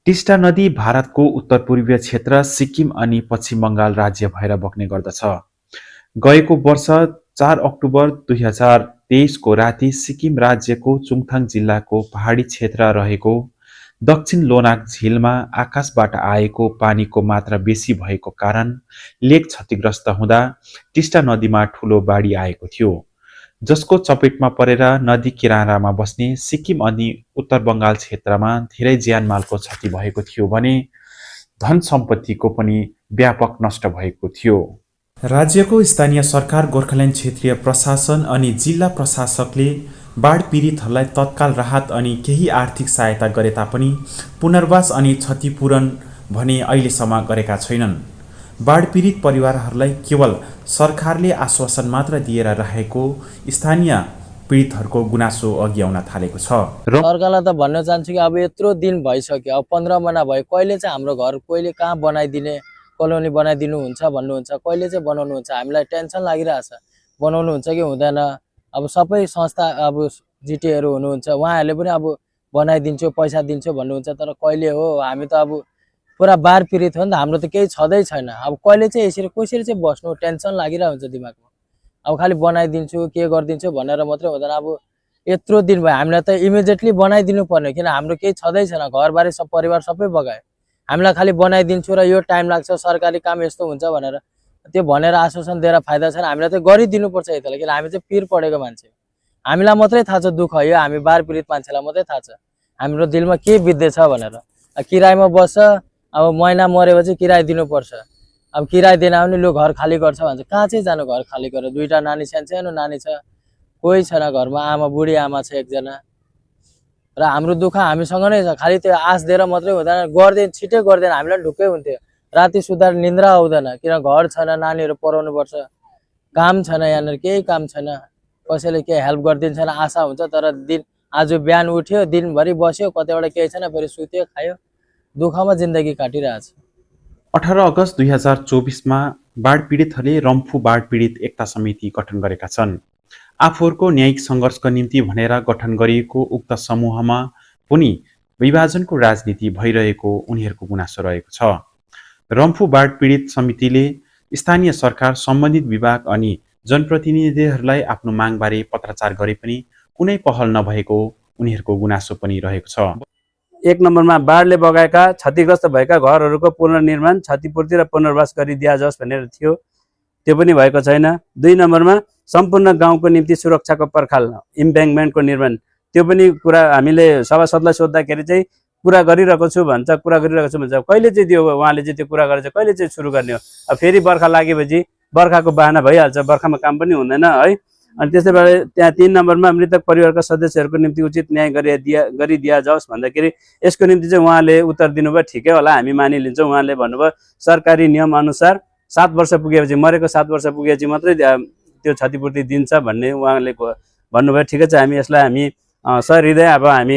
टिस्टा नदी भारतको उत्तरपूर्वीय क्षेत्र सिक्किम अनि पश्चिम बङ्गाल राज्य भएर बग्ने गर्दछ। गएको वर्ष 4 अक्टोबर 2023 को राति सिक्किम राज्यको चुङथाङ जिल्लाको पहाडी क्षेत्र रहेको दक्षिण लोनाक झिलमा आकाशबाट आएको पानीको मात्रा बेसी भएको कारण लेक क्षतिग्रस्त हुँदा टिस्टा नदीमा ठूलो बाढी आएको थियो, जसको चपेटमा परेर नदी किनारामा बस्ने सिक्किम अनि उत्तर बङ्गाल क्षेत्रमा धेरै ज्यानमालको क्षति भएको थियो भने धन सम्पत्तिको पनि व्यापक नष्ट भएको थियो। राज्यको स्थानीय सरकार, गोर्खाल्यान्ड क्षेत्रीय प्रशासन अनि जिल्ला प्रशासकले बाढ पीडितहरूलाई तत्काल राहत अनि केही आर्थिक सहायता गरे तापनि पुनर्वास अनि क्षतिपूरण भने अहिलेसम्म गरेका छैनन्। बाढ पीडित परिवारहरूलाई केवल सरकारले आश्वासन मात्र दिएर रहेको स्थानीय पीडितहरूको गुनासो अघि आउन थालेको छ। सरकारलाई त भन्न चाहन्छु कि अब यत्रो दिन भइसक्यो, अब 15 महिना भयो, कहिले चाहिँ हाम्रो घर कहिले कहाँ बनाइदिने, कोलोनी बनाइदिनु हुन्छ भन्नुहुन्छ, कहिले चाहिँ बनाउनु हुन्छ, हामीलाई टेन्सन लागिरहेछ। बनाउनु हुन्छ कि हुँदैन, अब सबै संस्था अब जिटिएहरू हुनुहुन्छ, उहाँहरूले पनि अब बनाइदिन्छु पैसा दिन्छु भन्नुहुन्छ, तर कहिले हो? हामी त अब पुरा बाढ पीडित हो नि त, हाम्रो त केही छँदै छैन। अब कहिले चाहिँ यसरी कसरी चाहिँ बस्नु, टेन्सन लागिरहेको हुन्छ दिमागमा। अब खालि बनाइदिन्छु के गरिदिन्छु भनेर मात्रै हुँदैन। अब यत्रो दिन भयो, हामीलाई त इमिडिएटली बनाइदिनु पर्ने, किन हाम्रो केही छँदै छैन, घरबारी सब परिवार सबै बगायो। हामीलाई खालि बनाइदिन्छु र यो टाइम लाग्छ, सरकारी काम यस्तो हुन्छ भनेर त्यो भनेर आश्वासन दिएर फाइदा छैन। हामीलाई त गरिदिनु पर्छ यतालाई, किन हामी चाहिँ पिर पढेको मान्छे, हामीलाई मात्रै थाहा छ दुःख, यो हामी बाढ पीडित मान्छेलाई मात्रै थाहा छ हाम्रो दिलमा के बित्दैछ भनेर। किरायमा बस्छ, अब महिना मरेपछि किराय दिनुपर्छ, अब किराय दिएन भने लु घर खाली गर्छ भन्छ। कहाँ चाहिँ जानु घर खाली गरेर? दुईटा नानी, सानो नानी छ, कोही छैन घरमा, आमा बुढी आमा छ एकजना, र हाम्रो दुःख हामीसँग नै छ। खालि त्यो आश दिएर मात्रै हुँदैन, गर्दैन छिटै गर्दैन हामीलाई ढुक्कै हुन्थ्यो। राति सुत्दा निन्द्रा आउँदैन, किन घर छैन, नानीहरू पढाउनु पर्छ, काम छैन, यहाँनिर केही काम छैन, कसैले केही हेल्प गरिदिन्छ छैन आशा हुन्छ। तर दिन आज बिहान उठ्यो, दिनभरि बस्यो, कतैबाट केही छैन, फेरि सुत्यो खायो, दुःखमा जिन्दगी काटिरहेछ। 18 अगस्त 2024 मा बाढ पीडितहरूले रम्फू बाढ पीडित एकता समिति गठन गरेका छन्। आफूहरूको न्यायिक सङ्घर्षको निम्ति भनेर गठन गरिएको उक्त समूहमा पनि विभाजनको राजनीति भइरहेको उनीहरूको गुनासो रहेको छ। रम्फू बाढ पीडित समितिले स्थानीय सरकार, सम्बन्धित विभाग अनि जनप्रतिनिधिहरूलाई आफ्नो मागबारे पत्राचार गरे पनि कुनै पहल नभएको उनीहरूको गुनासो पनि रहेको छ। एक नम्बरमा बाढले बगाएका क्षतिग्रस्त भएका घरहरूको पुनर्निर्माण, क्षतिपूर्ति र पुनर्वास गरिदिया जाओस् भनेर थियो, त्यो पनि भएको छैन। 2 नम्बरमा सम्पूर्ण गाउँको निम्ति सुरक्षाको पर्खाल, इम्ब्याङ्कमेन्टको निर्माण, त्यो पनि कुरा हामीले सभासदलाई सोद्धाखेरि चाहिँ कुरा गरिरहेको छु भन्छ, कहिले चाहिँ त्यो उहाँले चाहिँ त्यो कुरा गरेर चाहिँ कहिले चाहिँ सुरु गर्ने हो? अब फेरि बर्खा लागेपछि बर्खाको बाहना भइहाल्छ, बर्खामा काम पनि हुँदैन है। अनि त्यसै भए त्यहाँ 3 नम्बरमा मृतक परिवारका सदस्यहरूको निम्ति उचित न्याय गरिदिया जाओस् भन्दाखेरि यसको निम्ति चाहिँ उहाँले उत्तर दिनुभयो, ठिकै होला हामी मानिलिन्छौँ। उहाँले भन्नुभयो सरकारी नियम अनुसार 7 वर्ष पुगेपछि, मरेको 7 वर्ष पुगेपछि मात्रै त्यो क्षतिपूर्ति दिन्छ भन्ने उहाँले भन्नुभयो। ठिकै छ, हामी यसलाई हामी सहृदय अब हामी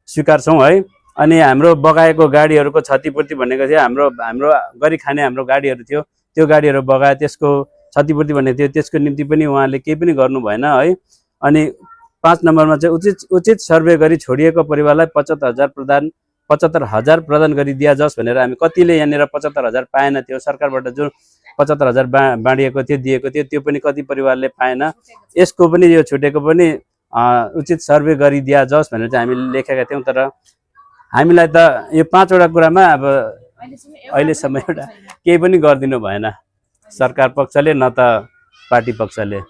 स्वीकार्छौँ है। अनि हाम्रो बगाएको गाडीहरूको क्षतिपूर्ति भनेको थियो, हाम्रो गरी खाने हाम्रो गाडीहरू थियो, त्यो गाडीहरू बगाए, त्यसको क्षतिपूर्ति भन्ने थियो, त्यसको निम्ति पनि उहाँले केही पनि गर्नु भएन है। अनि 5 नम्बरमा चाहिँ उचित सर्वे गरी छोडिएको परिवारलाई 75,000 प्रदान गरिदिया जाओस् भनेर हामी कतिले यहाँनिर 75,000 पाएन, त्यो सरकारबाट जो 75,000 बाँडिएको थियो, दिएको थियो, त्यो पनि कति परिवारले पाएन। यसको पनि यो छुटेको पनि उचित सर्वे गरिदिया जाओस् भनेर चाहिँ हामीले लेखेका थियौँ। तर हामीलाई त यो 5 वटा कुरामा अब अहिलेसम्म एउटा केही पनि गरिदिनु भएन, सरकार पक्षले न त पार्टी पक्षले।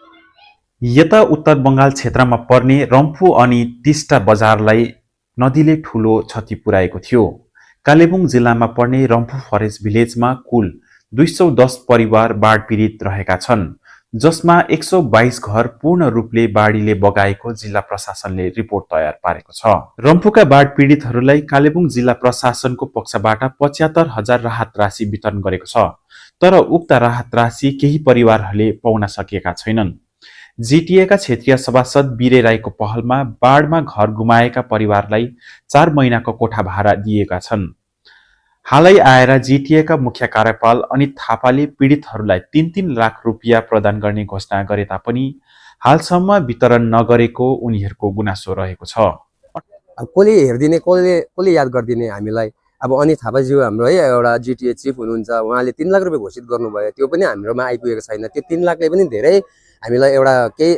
यता उत्तर बङ्गाल क्षेत्रमा पर्ने रम्फू अनि टिस्टा बजारलाई नदीले ठूलो क्षति पुर्याएको थियो। कालेबुङ जिल्लामा पर्ने रम्फू फरेस्ट भिलेजमा कुल 210 परिवार बाढ पीडित रहेका छन्, जसमा 122 घर पूर्ण रूपले बाढीले बगाएको जिल्ला प्रशासनले रिपोर्ट तयार पारेको छ। रम्फूका बाढ पीडितहरूलाई कालेबुङ जिल्ला प्रशासनको पक्षबाट 75,000 राहत राशि वितरण गरेको छ, तर उक्त राहत राशि केही परिवारहरूले पाउन सकेका छैनन्। जिटिएका क्षेत्रीय सभासद वीरे राईको पहलमा बाढमा घर गुमाएका परिवारलाई 4 महिनाको कोठा भाडा दिएका छन्। हालै आएर जिटिएका मुख्य कार्यपाल अनित थापाले पीडितहरूलाई 3-3 लाख रुपियाँ प्रदान गर्ने घोषणा गरे तापनि हालसम्म वितरण नगरेको उनीहरूको गुनासो रहेको छ। अब कसले हेरिदिने, कसले याद गरिदिने हामीलाई। अब अनित थापाज्यू हाम्रो है एउटा जिटिए चिफ हुनुहुन्छ, उहाँले 3 लाख रुपियाँ घोषित गर्नुभयो, त्यो पनि हाम्रोमा आइपुगेको छैन। त्यो 3 लाखले पनि धेरै हामीलाई एउटा केही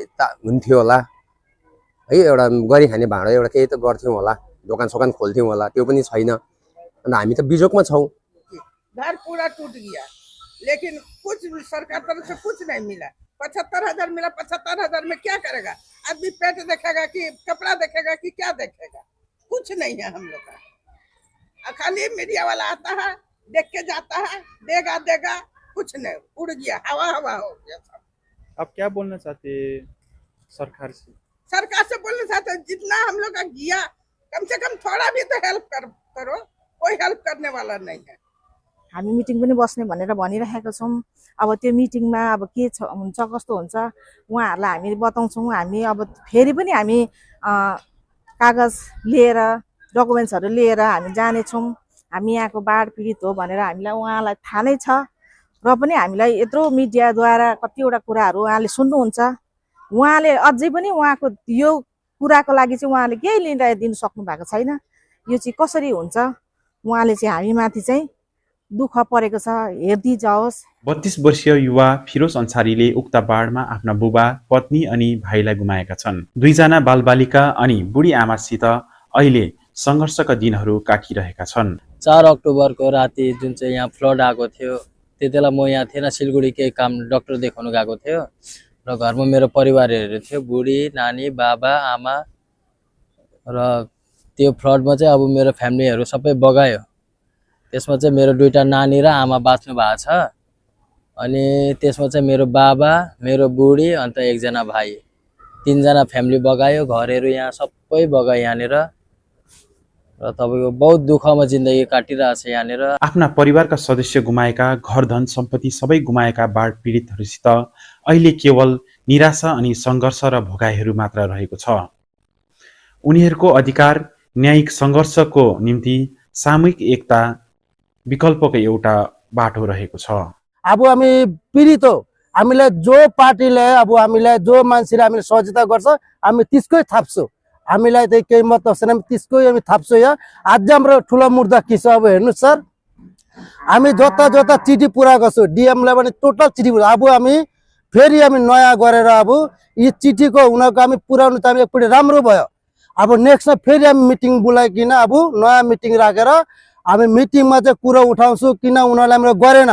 हुन्थ्यो होला है, एउटा गरी खाने भाँडो एउटा केही त गर्थ्यौँ होला, दोकान सोकान खोल्थ्यौँ होला, त्यो पनि छैन। अन्त हामी त बिजोकमा छौँ। घर पूरा टूट गया, लेकिन कुछ सरकार तरफ से कुछ नहीं मिला। 75,000 मिला, 75,000 में क्या करेगा आदमी? पेट देखेगा कि कपड़ा देखेगा कि क्या देखेगा? कुछ नहीं है हम लोग का। खाली मीडिया वाला आता है, देख के जाता है, देगा देगा, कुछ नहीं, उड़ गया, हवा हवा हो गया सब। आप क्या बोलना चाहते सरकार से? सरकार से बोलना चाहते जितना हम लोग का गया, कम से कम थोड़ा भी तो हेल्प करो। कोई हेल्प करने वाला नहीं है। हामी मिटिङ पनि बस्ने भनेर भनिरहेका छौँ। अब त्यो मिटिङमा अब के हुन्छ कस्तो हुन्छ उहाँहरूलाई हामी बताउँछौँ। हामी अब फेरि पनि हामी कागज लिएर डकुमेन्ट्सहरू लिएर हामी जानेछौँ। हामी यहाँको बाढ पीडित हो भनेर हामीलाई उहाँलाई थाहा नै छ, र पनि हामीलाई यत्रो मिडियाद्वारा कतिवटा कुराहरू उहाँले सुन्नुहुन्छ। उहाँले अझै पनि उहाँको यो कुराको लागि चाहिँ उहाँले केही निर्णय दिनु सक्नु भएको छैन। यो चाहिँ कसरी हुन्छ, उहाँले चाहिँ हामीमाथि चाहिँ दुःख परेको छ, हेर्दै जाओस्। 32 वर्षीय युवा फिरोज अन्सारीले उक्त बाढमा आफ्ना बुबा, पत्नी अनि भाइलाई गुमाएका छन्। 2 जना बालबालिका अनि बुढी आमासित अहिले सङ्घर्षका दिनहरू काटिरहेका छन्। 4 अक्टोबरको राति जुन चाहिँ यहाँ फ्लड आएको थियो, त्यतिबेला म यहाँ थिएन, सिलगढी केही काम डाक्टर देखाउनु गएको थियो र घरमा मेरो परिवारहरू थियो, बुढी, नानी, बाबा, आमा। र त्यो फ्लडमा चाहिँ अब मेरो फ्यामिलीहरू सबै बगायो। त्यसमा चाहिँ मेरो 2टा नानी र आमा बाँच्नु भएको छ, अनि त्यसमा चाहिँ मेरो बाबा, मेरो बुढी, अन्त 1 जना भाइ, 3 जना फ्यामिली बगायो। घरहरू यहाँ सबै बगायो यहाँनिर, र तपाईँको बहुत दुःखमा जिन्दगी काटिरहेछ यहाँनिर। आफ्ना परिवारका सदस्य गुमाएका, घर धन सम्पत्ति सबै गुमाएका बाढ पीडितहरूसित अहिले केवल निराशा अनि सङ्घर्ष र भोगाइहरू मात्र रहेको छ। उनीहरूको अधिकार, न्यायिक सङ्घर्षको निम्ति सामूहिक एकता विकल्पको एउटा बाटो रहेको छ। अब हामी पीडित हो, हामीलाई जो पार्टीले अब हामीलाई जो मान्छेले हामीले सहायता गर्छ हामी त्यसकै थाप्छौँ। हामीलाई त केही मतलब छैन, त्यसकै हामी थाप्छौँ। यहाँ आज हाम्रो ठुलो मुद्दा के छ अब हेर्नुहोस् सर, हामी जता जता चिठी पुरा गर्छौँ, डिएमलाई पनि टोटल चिठी पुरा। अब हामी फेरि हामी नयाँ गरेर अब यो चिठीको उनीहरूको हामी पुऱ्याउनु त हामी एकपल्ट राम्रो भयो। अब नेक्स्टमा फेरि हामी मिटिङ बोलाइकन अब नयाँ मिटिङ राखेर हामी मिटिङमा चाहिँ कुरा उठाउँछौँ, किन उनीहरूले हाम्रो गरेन।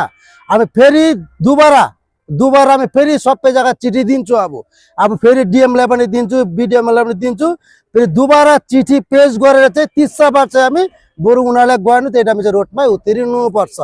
हामी फेरि दुबारा हामी फेरि सबै जग्गा चिठी दिन्छु। अब फेरि डिएमलाई पनि दिन्छु, बिडिएमलाई पनि दिन्छु। फेरि दुबारा चिठी पेश गरेर चाहिँ 30 बार चाहिँ हामी बरु उनीहरूलाई गर्नु, त्यही टाइममा चाहिँ रोडमै उत्रिनु पर्छ।